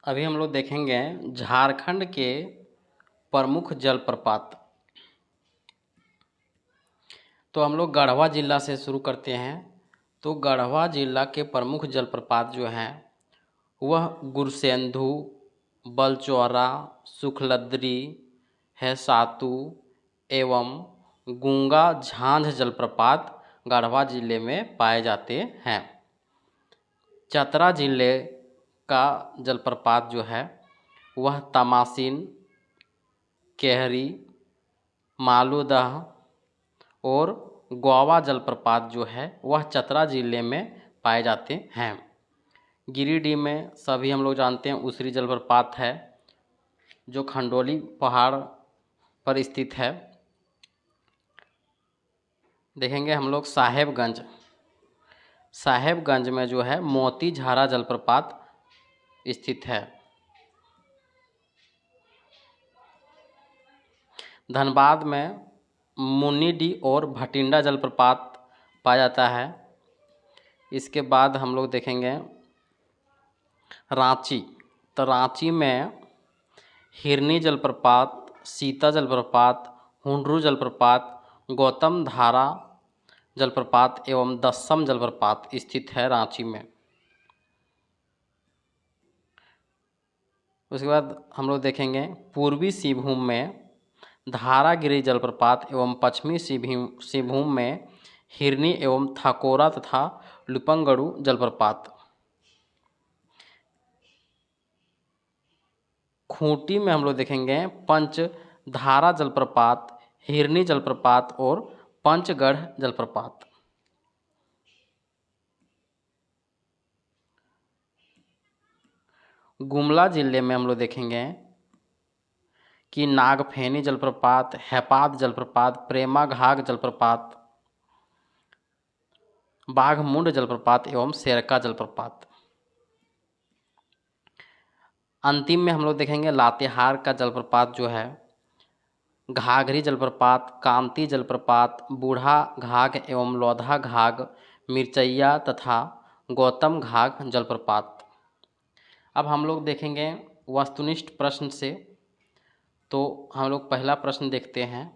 अभी हम लोग देखेंगे झारखंड के प्रमुख जलप्रपात। तो हम लोग गढ़वा जिला से शुरू करते हैं। तो गढ़वा जिला के प्रमुख जलप्रपात जो हैं वह गुरसेंधु, बलचौरा, सुखलद्री, हैसातु एवं गूंगा झांझ जलप्रपात गढ़वा जिले में पाए जाते हैं। चतरा जिले का जलप्रपात जो है वह तमासीन, केहरी, मालूदह और गोवा जलप्रपात जो है वह चतरा जिले में पाए जाते हैं। गिरिडीह में सभी हम लोग जानते हैं उसरी जलप्रपात है जो खंडोली पहाड़ पर स्थित है। देखेंगे हम लोग साहेबगंज में जो है मोती झारा जलप्रपात स्थित है। धनबाद में मुनिडीह और भटिंडा जलप्रपात पाया जाता है। इसके बाद हम लोग देखेंगे रांची। तो रांची में हिरनी जलप्रपात, सीता जलप्रपात, हुंडरू जलप्रपात, गौतम धारा जलप्रपात एवं दस्सम जलप्रपात स्थित है रांची में। उसके बाद हम लोग देखेंगे पूर्वी सिंहभूम में धारागिरी जलप्रपात एवं पश्चिमी सिंहभूम में हिरनी एवं थकोरा तथा लुपंगड़ू जलप्रपात। खूंटी में हम लोग देखेंगे पंचधारा जलप्रपात, हिरनी जलप्रपात और पंचगढ़ जलप्रपात। गुमला जिले में हम लोग देखेंगे कि नागफेनी जलप्रपात, हैपाद जलप्रपात, प्रेमाघाग जलप्रपात, बाघमुंड जलप्रपात एवं शेरका जलप्रपात। अंतिम में हम लोग देखेंगे लातेहार का जलप्रपात जो है घाघरी जलप्रपात, कांती जलप्रपात, बूढ़ा घाघ एवं लोधा घाघ, मिर्चैया तथा गौतम घाघ जलप्रपात। अब हम लोग देखेंगे वस्तुनिष्ठ प्रश्न से। तो हम लोग पहला प्रश्न देखते हैं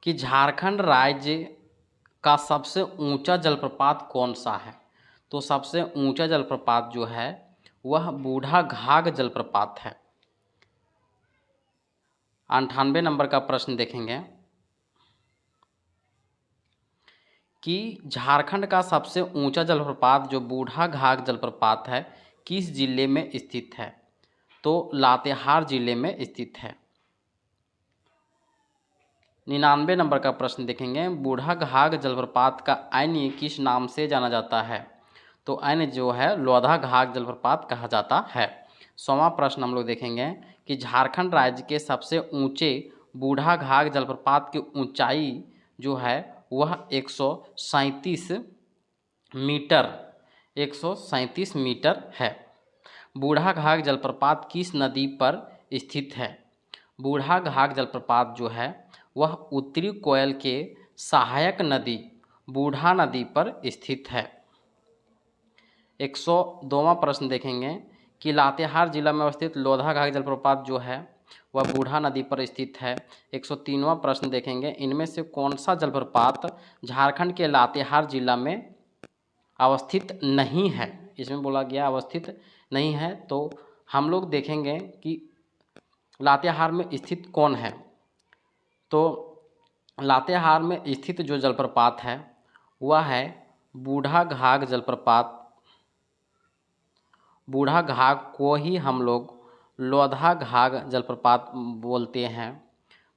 कि झारखंड राज्य का सबसे ऊंचा जलप्रपात कौन सा है। तो सबसे ऊंचा जलप्रपात जो है वह बूढ़ा घाघ जलप्रपात है। 98 नंबर का प्रश्न देखेंगे कि झारखंड का सबसे ऊंचा जलप्रपात जो बूढ़ा घाघ जलप्रपात है किस जिले में स्थित है। तो लातेहार जिले में स्थित है। 99 नंबर का प्रश्न देखेंगे बूढ़ा घाघ जलप्रपात का अन्य किस नाम से जाना जाता है। तो अन्य जो है लोधा घाघ जलप्रपात कहा जाता है। 100वां प्रश्न हम लोग देखेंगे कि झारखंड राज्य के सबसे ऊंचे बूढ़ा घाघ जलप्रपात की ऊंचाई जो है वह 137 मीटर 137 मीटर है। बूढ़ा घाघ जलप्रपात किस नदी पर स्थित है। बूढ़ा घाघ जलप्रपात जो है वह उत्तरी कोयल के सहायक नदी बूढ़ा नदी पर स्थित है। 102वां प्रश्न देखेंगे कि लातेहार जिला में अवस्थित लोधा घाघ जलप्रपात जो है वह बूढ़ा नदी पर स्थित है। 103वां प्रश्न देखेंगे इनमें से कौन सा जलप्रपात झारखंड के लातेहार जिला में अवस्थित नहीं है। इसमें बोला गया अवस्थित नहीं है। तो हम लोग देखेंगे कि लातेहार में स्थित कौन है। तो लातेहार में स्थित जो जलप्रपात है वह है बूढ़ा घाघ जलप्रपात। बूढ़ा घाघ को ही हम लोग लोधा घाघ जलप्रपात बोलते हैं।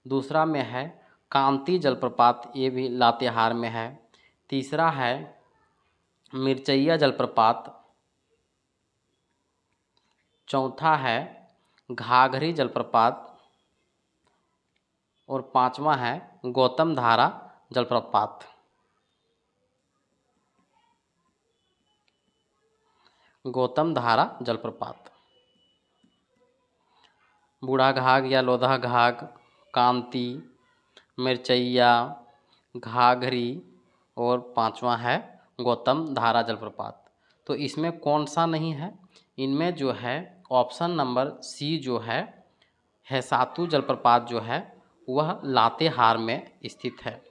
दूसरा में है कांती जलप्रपात, ये भी लातेहार में है। तीसरा है मिर्चैया जलप्रपात। चौथा है घाघरी जलप्रपात और पांचवा है गौतम धारा जलप्रपात। गौतम धारा जलप्रपात। बूढ़ा घाघ या लोधा घाघ, कांति, मिर्चैया, घाघरी और पांचवा है गौतम धारा जलप्रपात। तो इसमें कौन सा नहीं है? इनमें जो है ऑप्शन नंबर सी जो है हेसातु जलप्रपात जो है वह लातेहार में स्थित है,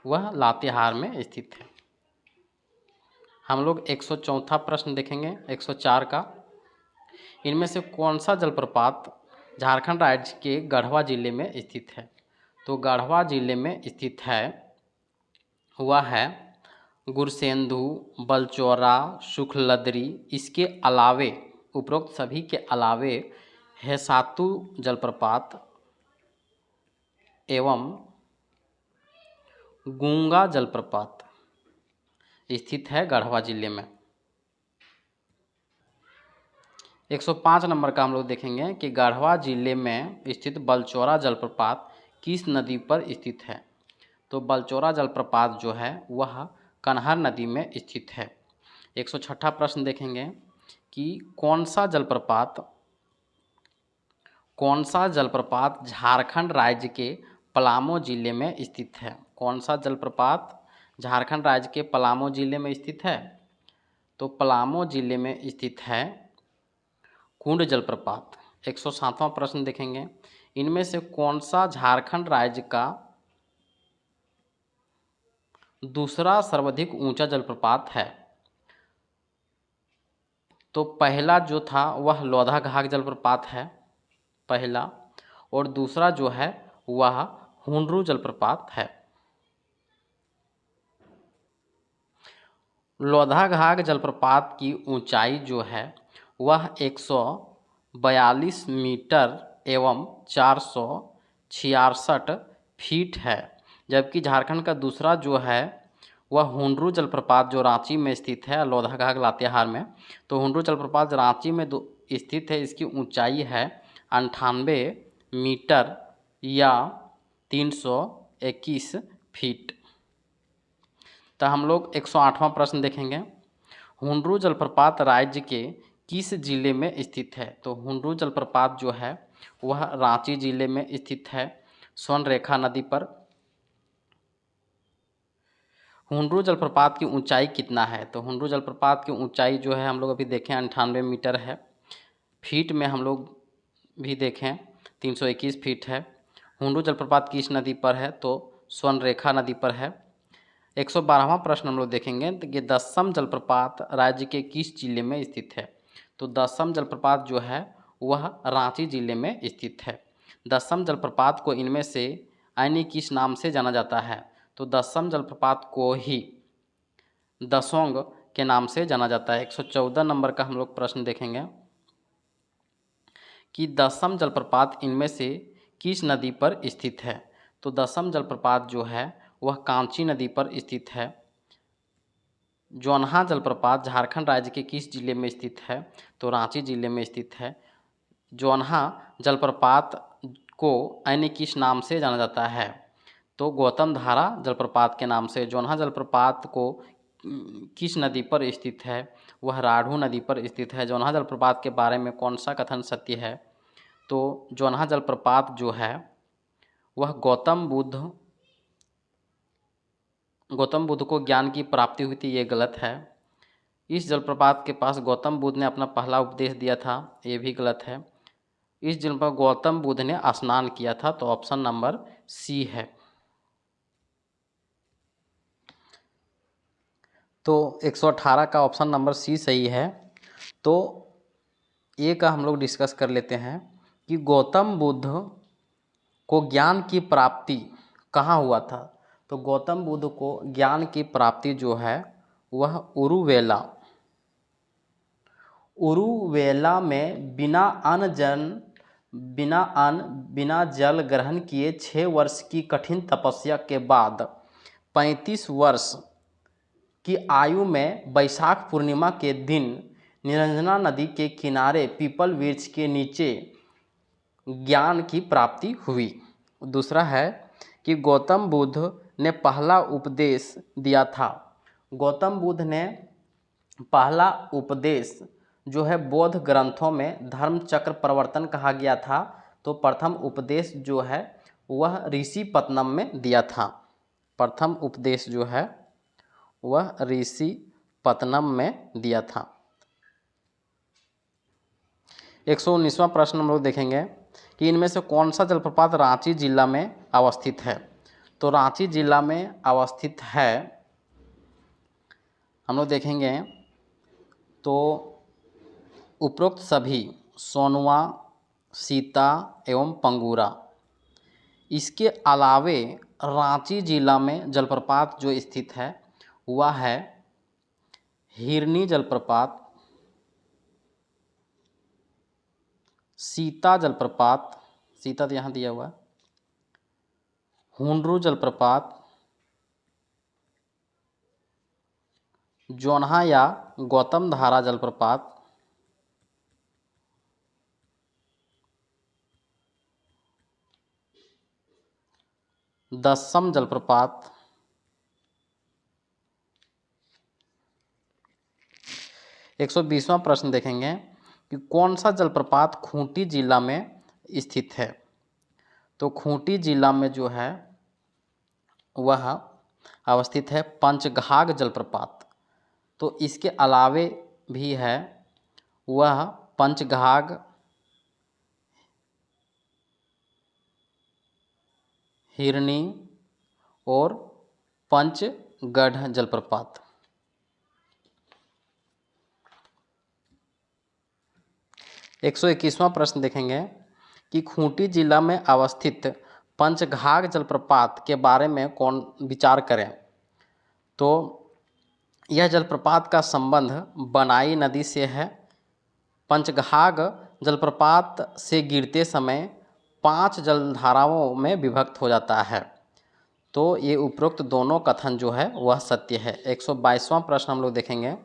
वह लातेहार में स्थित है। हम लोग 104 प्रश्न देखेंगे 104 का। इनमें से कौन सा जलप्रपात झारखंड राज्य के गढ़वा जिले में स्थित है? तो गढ़वा जिले में स्थित है वह है गुरसेंधु, बलचौरा, सुखलदरी। इसके अलावे उपरोक्त सभी के अलावे हेसातु जलप्रपात एवं गूंगा जलप्रपात स्थित है गढ़वा जिले में। 105 नंबर का हम लोग देखेंगे कि गढ़वा जिले में स्थित बलचौरा जलप्रपात किस नदी पर स्थित है? तो बलचौरा जलप्रपात जो है वह कन्हार नदी में स्थित है। 106 प्रश्न देखेंगे कि कौन सा जलप्रपात झारखंड राज्य के पलामू जिले में स्थित है? कौन सा जलप्रपात झारखंड राज्य के पलामू जिले में स्थित है? तो पलामू जिले में स्थित है कुंड जलप्रपात। 107वां प्रश्न देखेंगे, इनमें से कौन सा झारखंड राज्य का दूसरा सर्वाधिक ऊंचा जलप्रपात है? तो पहला जो था वह लोधा घाघ जलप्रपात है पहला, और दूसरा जो है वह हुंडरू जलप्रपात है। लोधा घाघ जलप्रपात की ऊंचाई जो है वह 142 मीटर एवं 466 फीट है, जबकि झारखंड का दूसरा जो है वह हुंडरू जलप्रपात जो रांची में स्थित है, लोधा घाघ लातेहार में। तो हुंडरू जलप्रपात रांची में स्थित है, इसकी ऊंचाई है 98 मीटर या 321 फीट। तो हम लोग 108वां प्रश्न देखेंगे, हुंडरू जलप्रपात राज्य के किस जिले में स्थित है? तो हुंडरू जलप्रपात जो है वह रांची जिले में स्थित है, स्वर्णरेखा नदी पर। हुंडरू जलप्रपात की ऊंचाई कितना है? तो हुंडरू जलप्रपात की ऊंचाई जो है हम लोग अभी देखें 98 मीटर है, फीट में हम लोग भी देखें 321 फीट है। हुंडरू जलप्रपात किस नदी पर है? तो स्वर्णरेखा नदी पर है। 112वां प्रश्न हम लोग देखेंगे कि दसम जलप्रपात राज्य के किस जिले में स्थित है? तो दसम जलप्रपात जो है वह रांची जिले में स्थित है। दसम जलप्रपात को इनमें से अन्य किस नाम से जाना जाता है? तो दसम जलप्रपात को ही दसोंग के नाम से जाना जाता है। 114 नंबर का हम लोग प्रश्न देखेंगे कि दसम जलप्रपात इनमें से किस नदी पर स्थित है? तो दसम जलप्रपात जो है वह कांची नदी पर स्थित है। जोन्हा जलप्रपात झारखंड राज्य के किस जिले में स्थित है? तो रांची जिले में स्थित है। जोन्हा जलप्रपात को अन्य किस नाम से जाना जाता है? तो गौतम धारा जलप्रपात के नाम से। जोन्हा जलप्रपात को किस नदी पर स्थित है? वह राढ़ू नदी पर स्थित है। जोन्हा जलप्रपात के बारे में कौन सा कथन सत्य है? तो जोन्हा जलप्रपात जो है वह गौतम बुद्ध को ज्ञान की प्राप्ति हुई थी, ये गलत है। इस जलप्रपात के पास गौतम बुद्ध ने अपना पहला उपदेश दिया था, ये भी गलत है। इस जल पर गौतम बुद्ध ने स्नान किया था, तो ऑप्शन नंबर सी है। तो 118 का ऑप्शन नंबर सी सही है। तो ये का हम लोग डिस्कस कर लेते हैं कि गौतम बुद्ध को ज्ञान की प्राप्ति कहाँ हुआ था? तो गौतम बुद्ध को ज्ञान की प्राप्ति जो है वह उरुवेला में बिना जल ग्रहण किए 6 वर्ष की कठिन तपस्या के बाद 35 वर्ष की आयु में बैसाख पूर्णिमा के दिन निरंजना नदी के किनारे पीपल वृक्ष के नीचे ज्ञान की प्राप्ति हुई। दूसरा है कि गौतम बुद्ध ने पहला उपदेश दिया था। गौतम बुद्ध ने पहला उपदेश जो है बौद्ध ग्रंथों में धर्म चक्र प्रवर्तन कहा गया था? तो प्रथम उपदेश जो है वह ऋषि पत्तनम में दिया था। प्रथम उपदेश जो है वह ऋषि पत्तनम में दिया था। 119वां प्रश्न हम लोग देखेंगे कि इनमें से कौन सा जलप्रपात रांची जिला में अवस्थित है? तो रांची जिला में अवस्थित है, हम लोग देखेंगे तो उपरोक्त सभी सोनवा, सीता एवं पंगूरा। इसके अलावे रांची जिला में जलप्रपात जो स्थित है वह है हिरनी जलप्रपात, सीता जलप्रपात, सीता तो यहाँ दिया हुआ है, हुंडरू जलप्रपात, जोन्हा या गौतम धारा जलप्रपात, दस्सम जलप्रपात, 120वां प्रश्न देखेंगे कि कौन सा जलप्रपात खूंटी जिला में स्थित है? तो खूंटी जिला में जो है वह अवस्थित है पंचघाघ जलप्रपात। तो इसके अलावे भी है वह पंचघाघ, हिरनी और पंचगढ़ जलप्रपात। 121वां प्रश्न देखेंगे कि खूंटी जिला में अवस्थित पंचघाघ जलप्रपात के बारे में कौन विचार करें? तो यह जलप्रपात का संबंध बनाई नदी से है। पंचघाघ जलप्रपात से गिरते समय 5 जलधाराओं में विभक्त हो जाता है। तो ये उपरोक्त दोनों कथन जो है वह सत्य है। 122वां प्रश्न हम लोग देखेंगे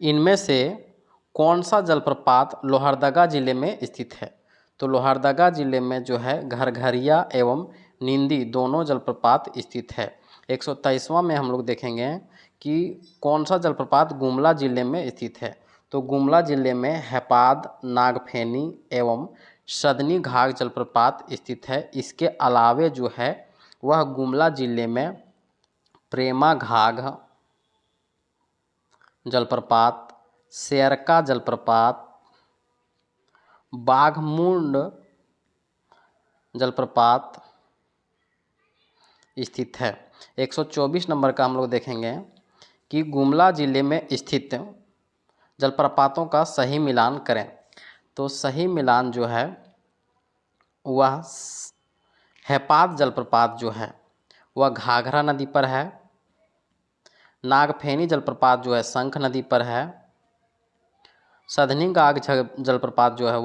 इनमें से कौन सा जलप्रपात लोहरदगा जिले में स्थित है? तो लोहरदगा जिले में जो है घरघरिया एवं निंदी दोनों जलप्रपात स्थित है। 123वां में हम लोग देखेंगे कि कौन सा जलप्रपात गुमला जिले में स्थित है? तो गुमला जिले में हैपाद, नागफेनी एवं सदनी घाघ जलप्रपात स्थित है। इसके अलावे जो है वह गुमला जिले में प्रेमा घाघ जलप्रपात, शेरका जलप्रपात, बाघमुंड जलप्रपात स्थित है। 124 नंबर का हम लोग देखेंगे कि गुमला जिले में स्थित जलप्रपातों का सही मिलान करें। तो सही मिलान जो है वह हैपाद जलप्रपात जो है वह घाघरा नदी पर है। नागफेनी जलप्रपात जो है शंख नदी पर है। सधनी गाग जलप्रपात जो है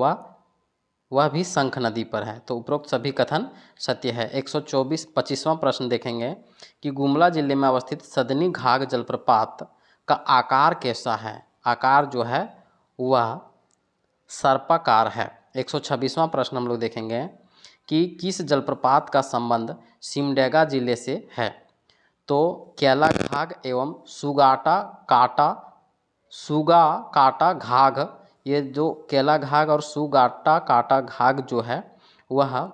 वह भी शंख नदी पर है। तो उपरोक्त सभी कथन सत्य है। 125वां प्रश्न देखेंगे कि गुमला जिले में अवस्थित सदनी घाघ जलप्रपात का आकार कैसा है? आकार जो है वह सर्पाकार है। 126वां प्रश्न हम लोग देखेंगे कि किस जलप्रपात का संबंध सिमडेगा जिले से है? तो केलाघाघ एवं सुगा काटा घाघ, ये जो केलाघाघ और सुगाटा काटा घाघ जो है वह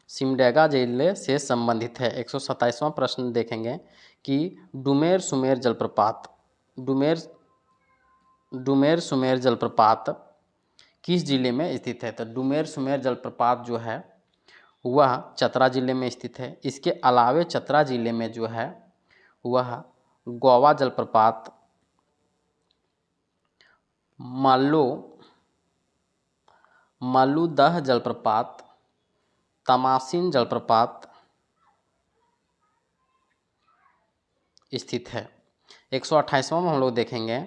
सिमडेगा जिले से संबंधित है। 127वां प्रश्न देखेंगे कि डुमेर सुमेर जलप्रपात डुमेर सुमेर जलप्रपात किस जिले में स्थित है? तो डुमेर सुमेर जलप्रपात जो है वह चतरा जिले में स्थित है। इसके अलावे चतरा जिले में जो है वह गोवा जलप्रपात, मालूदह जलप्रपात, तमासिन जलप्रपात स्थित है। 128वां में हम लोग देखेंगे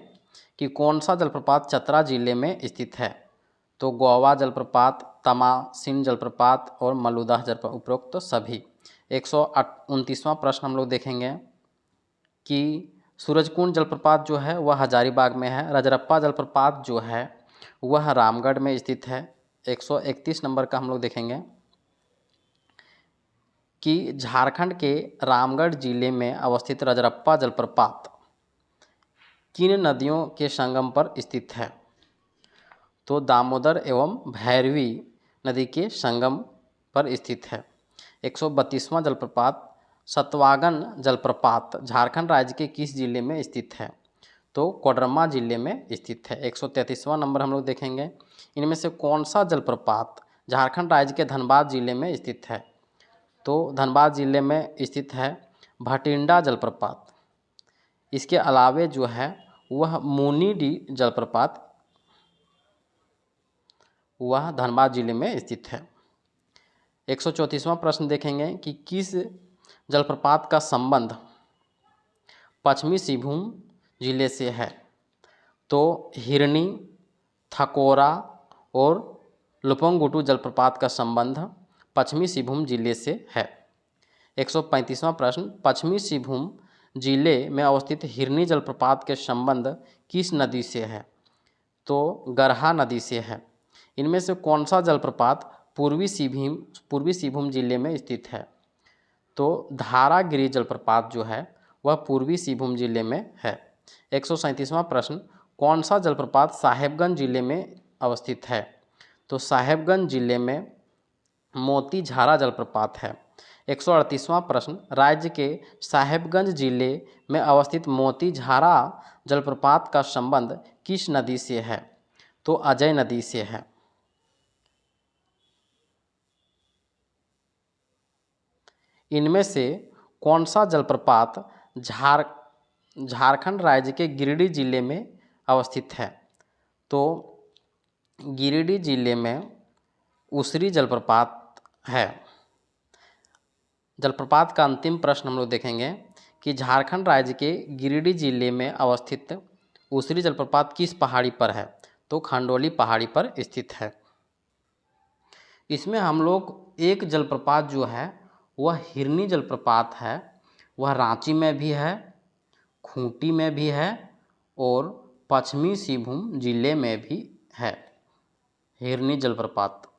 कि कौन सा जलप्रपात चतरा जिले में स्थित है? तो गोवा जलप्रपात, तमासिन जलप्रपात और मालूदह जलप्रपात उपरोक्त सभी। 129वां प्रश्न हम लोग देखेंगे कि सूरजकुंड जलप्रपात जो है वह हजारीबाग में है। रजरप्पा जलप्रपात जो है वह रामगढ़ में स्थित है। 131 नंबर का हम लोग देखेंगे कि झारखंड के रामगढ़ जिले में अवस्थित रजरप्पा जलप्रपात किन नदियों के संगम पर स्थित है? तो दामोदर एवं भैरवी नदी के संगम पर स्थित है। 132वां जलप्रपात सतवागन जलप्रपात झारखंड राज्य के किस जिले में स्थित है? तो कोडरमा जिले में स्थित है। 133वां नंबर हम लोग देखेंगे, इनमें से कौन सा जलप्रपात झारखंड राज्य के धनबाद जिले में स्थित है? तो धनबाद जिले में स्थित है भटिंडा जलप्रपात। इसके अलावे जो है वह मुनीडी जलप्रपात वह धनबाद जिले में स्थित है। 134वां प्रश्न देखेंगे कि किस जलप्रपात का संबंध पश्चिमी सिंहभूम जिले से है? तो हिरनी, थकोरा और लुपोंगुटू जलप्रपात का संबंध पश्चिमी सिंहभूम जिले से है। 135वां प्रश्न पश्चिमी सिंहभूम जिले में अवस्थित हिरनी जलप्रपात के संबंध किस नदी से है? तो गरहा नदी से है। इनमें से कौन सा जलप्रपात पूर्वी सिंहभूम जिले में स्थित है? तो धारागिरी जलप्रपात जो है वह पूर्वी सिंहभूम जिले में है। 137वां प्रश्न कौन सा जलप्रपात साहेबगंज जिले में अवस्थित है? तो साहेबगंज जिले में मोतीझारा जलप्रपात है। 138वां प्रश्न राज्य के साहेबगंज जिले में अवस्थित मोतीझारा जलप्रपात का संबंध किस नदी से है? तो अजय नदी से है। इनमें से कौन सा जलप्रपात झारखंड राज्य के गिरिडीह जिले में अवस्थित है? तो गिरिडीह जिले में उसरी जलप्रपात है। जलप्रपात का अंतिम प्रश्न हम लोग देखेंगे कि झारखंड राज्य के गिरिडीह जिले में अवस्थित उसरी जलप्रपात किस पहाड़ी पर है? तो खंडोली पहाड़ी पर स्थित है। इसमें हम लोग एक जलप्रपात जो है वह हिरनी जलप्रपात है, वह रांची में भी है, खूंटी में भी है और पश्चिमी सिंहभूम जिले में भी है हिरनी जलप्रपात।